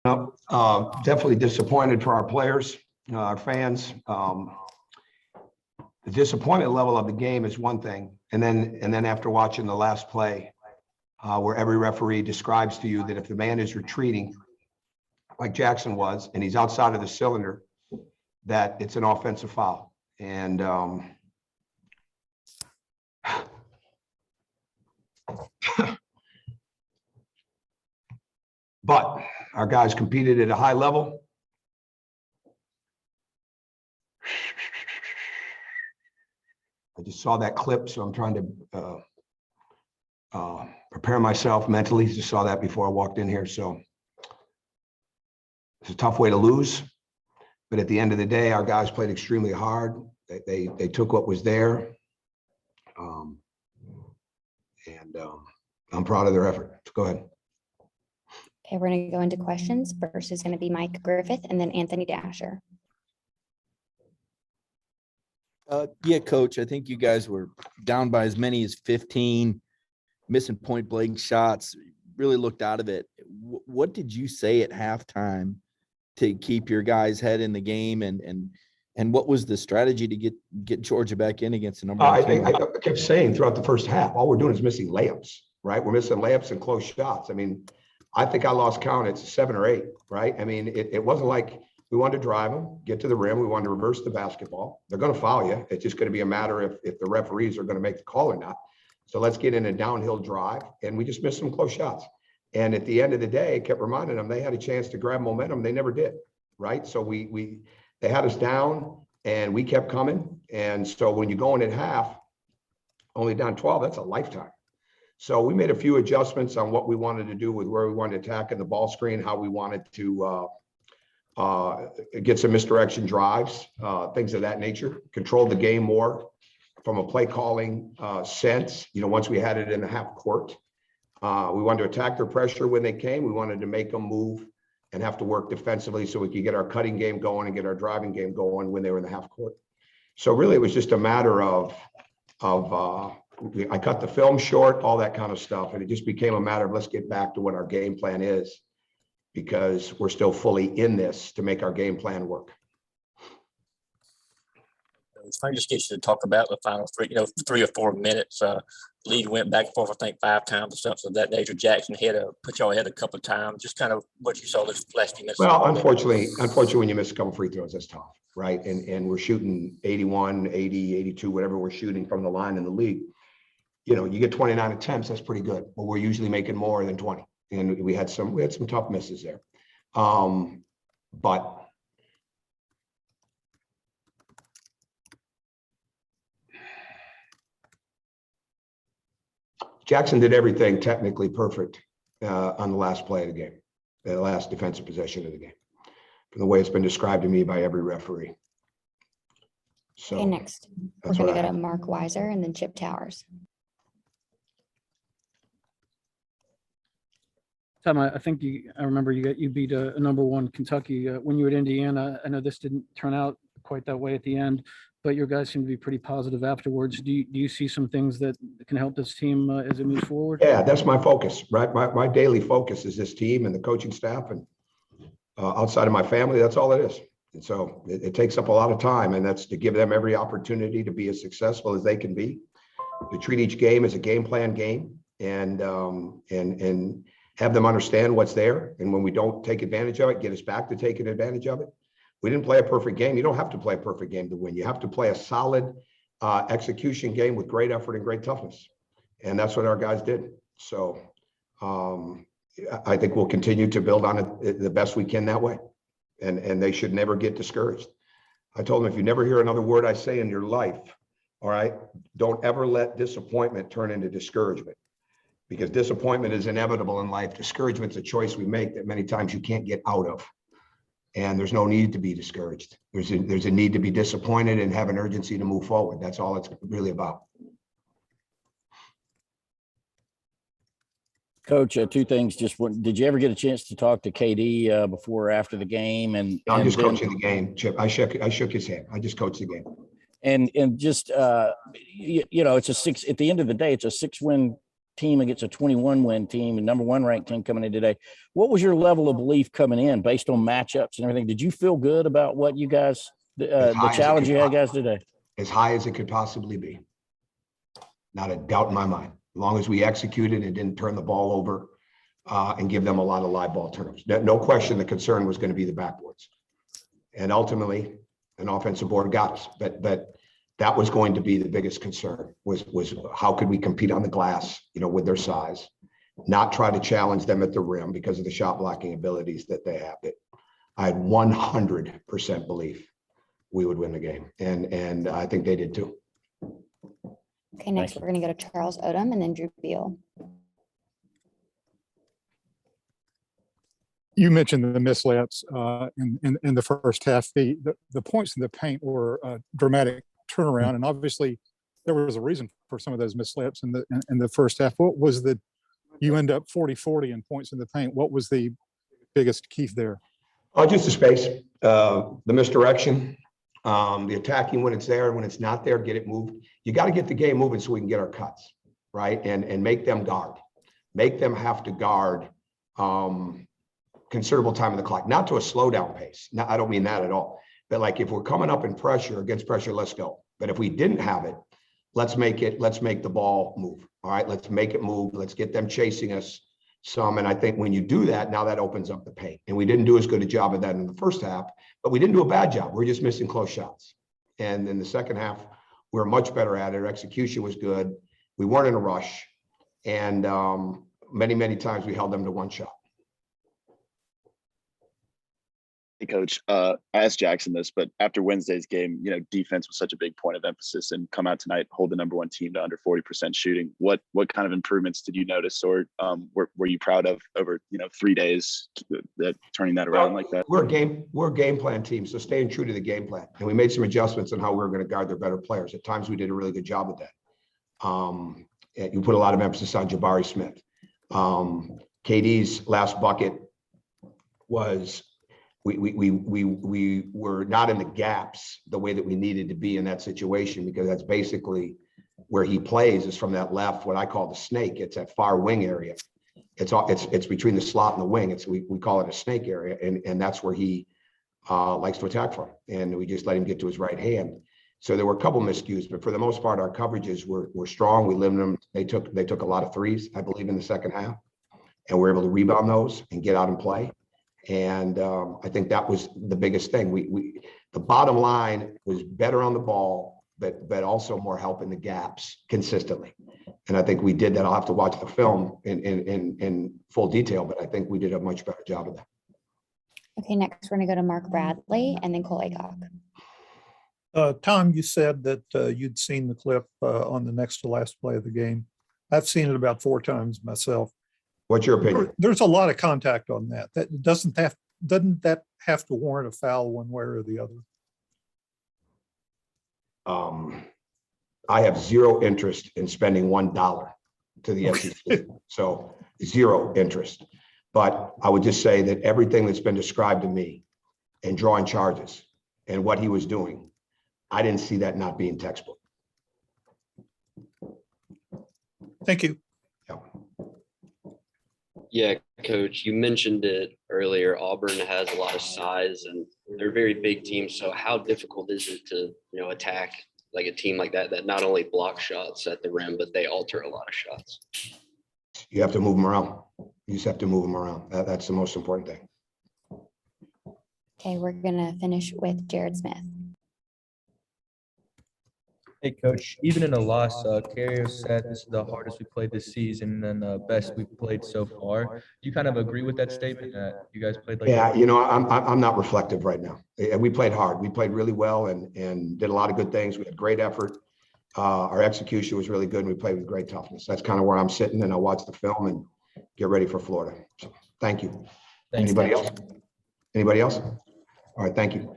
Definitely disappointed for our players, our fans. The disappointment level of the game is one thing, and then after watching the last play, where every referee describes to you that if the man is retreating, like Jackson was, and he's outside of the cylinder, that it's an offensive foul. And but our guys competed at a high level. I just saw that clip, so I'm trying to prepare myself mentally. Just saw that before I walked in here. So it's a tough way to lose, but at the end of the day, our guys played extremely hard. They took what was there, and I'm proud of their effort. So go ahead. Okay, we're going to go into questions. First is going to be Mike Griffith and then Anthony Dasher. Yeah, Coach, I think you guys were down by as many as 15, missing point blank shots, really looked out of it. What did you say at halftime to keep your guys' head in the game, and what was the strategy to get Georgia back in against the number one team? I kept saying throughout the first half, all we're doing is missing layups, right? We're missing layups and close shots. I mean, I think I lost count. It's 7 or 8, right? I mean, it wasn't like we wanted to drive them, get to the rim. We wanted to reverse the basketball. They're going to foul you. It's just going to be a matter if the referees are going to make the call or not. So let's get in a downhill drive. And we just missed some close shots. And at the end of the day, I kept reminding them they had a chance to grab momentum. They never did, right? So they had us down and we kept coming. And so when you go in at half, only down 12, that's a lifetime. So we made a few adjustments on what we wanted to do with where we wanted to attack in the ball screen, how we wanted to get some misdirection drives, things of that nature, control the game more from a play calling sense. You know, once we had it in the half court, we wanted to attack their pressure when they came. We wanted to make them move and have to work defensively so we could get our cutting game going and get our driving game going when they were in the half court. So really it was just a matter of I cut the film short, all that kind of stuff. And it just became a matter of let's get back to what our game plan is, because we're still fully in this to make our game plan work. If I just get you to talk about the final 3 or 4 minutes, lead went back and forth, I think 5 times or something of that nature. Jackson put y'all ahead a couple of times, just kind of what you saw this last few minutes. Well, unfortunately, when you miss a couple free throws, that's tough, right? And we're shooting 81, 80, 82, whatever we're shooting from the line in the league. You know, you get 29 attempts, that's pretty good. But we're usually making more than 20. And we had some tough misses there. But Jackson did everything technically perfect on the last play of the game, the last defensive possession of the game, from the way it's been described to me by every referee. So Okay, next we're going to go to Mark Weiser and then Chip Towers. Tom, I think I remember you beat a number 1 Kentucky when you were at Indiana. I know this didn't turn out quite that way at the end, but your guys seem to be pretty positive afterwards. Do you see some things that can help this team as it moves forward? Yeah, that's my focus, right? My daily focus is this team and the coaching staff, and outside of my family, that's all it is. And so it takes up a lot of time, and that's to give them every opportunity to be as successful as they can be, to treat each game as a game plan game, and have them understand what's there. And when we don't take advantage of it, get us back to taking advantage of it. We didn't play a perfect game. You don't have to play a perfect game to win. You have to play a solid execution game with great effort and great toughness. And that's what our guys did. So I think we'll continue to build on it the best we can that way. And they should never get discouraged. I told them, if you never hear another word I say in your life, all right, don't ever let disappointment turn into discouragement. Because disappointment is inevitable in life. Discouragement's a choice we make that many times you can't get out of. And there's no need to be discouraged. There's a need to be disappointed and have an urgency to move forward. That's all it's really about. Coach, 2 things. Did you ever get a chance to talk to KD before or after the game? And I'm just coaching the game, Chip. I shook his hand. I just coached the game. And just it's a 6. At the end of the day, it's a 6-win team against a 21-win team, a number one ranked team coming in today. What was your level of belief coming in based on matchups and everything? Did you feel good about what you guys, the challenge you had guys today? As high as it could possibly be. Not a doubt in my mind. As long as we executed and didn't turn the ball over and give them a lot of live ball turnovers. No question the concern was going to be the backboards. And ultimately, an offensive board got us. But that was going to be the biggest concern was how could we compete on the glass, with their size, not try to challenge them at the rim because of the shot blocking abilities that they have. I had 100% belief we would win the game. And I think they did too. Okay, next we're going to go to Charles Odom and then Drew Beal. You mentioned the mislayups in the first half. The points in the paint were a dramatic turnaround, and obviously there was a reason for some of those mislayups in the first half. What was you end up 40-40 in points in the paint? What was the biggest key there? Oh, just the space, the misdirection, the attacking when it's there, and when it's not there, get it moved. You got to get the game moving so we can get our cuts, right? And make them guard, make them have to guard considerable time of the clock, not to a slow down pace. No, I don't mean that at all. But like if we're coming up in pressure, against pressure, let's go. But if we didn't have it, let's make the ball move. All right, let's make it move. Let's get them chasing us some. And I think when you do that, now that opens up the paint. And we didn't do as good a job of that in the first half, but we didn't do a bad job. We're just missing close shots. And in the second half, we were much better at it. Our execution was good. We weren't in a rush. And many times we held them to one shot. Hey, Coach, I asked Jackson this, but after Wednesday's game, defense was such a big point of emphasis, and come out tonight, hold the number one team to under 40% shooting. What kind of improvements did you notice, or were you proud of over 3 days that turning that around like that? We're a game plan team, so staying true to the game plan. And we made some adjustments on how we were going to guard their better players. At times, we did a really good job of that. You put a lot of emphasis on Jabari Smith. KD's last bucket was. We were not in the gaps the way that we needed to be in that situation, because that's basically where he plays, is from that left, what I call the snake. It's that far wing area. It's between the slot and the wing. We call it a snake area, and that's where he likes to attack from. And we just let him get to his right hand. So there were a couple miscues, but for the most part, our coverages were strong. We limited them. They took a lot of threes, I believe, in the second half, and we're able to rebound those and get out and play. And I think that was the biggest thing. The bottom line was better on the ball, but also more help in the gaps consistently. And I think we did that. I'll have to watch the film in full detail, but I think we did a much better job of that. Okay, next we're going to go to Mark Bradley and then Cole Aycock. Tom, you said that you'd seen the clip on the next to last play of the game. I've seen it about 4 times myself. What's your opinion? There's a lot of contact on that. Doesn't that have to warrant a foul one way or the other? I have zero interest in spending $1 to the SEC, so zero interest. But I would just say that everything that's been described to me and drawing charges and what he was doing, I didn't see that not being textbook. Thank you. Yeah. Yeah, Coach, you mentioned it earlier. Auburn has a lot of size and they're a very big team. So how difficult is it to, attack like a team like that not only block shots at the rim, but they alter a lot of shots? You have to move them around. You just have to move them around. That's the most important thing. Okay, we're going to finish with Jared Smith. Hey, Coach, even in a loss, Carrier said this is the hardest we played this season and best we've played so far. Do you kind of agree with that statement that you guys played like? Yeah, I'm not reflective right now. We played hard. We played really well and did a lot of good things. We had great effort. Our execution was really good, and we played with great toughness. That's kind of where I'm sitting, and I'll watch the film and get ready for Florida. So thank you. Thanks, Anybody else? Anybody else? All right, thank you.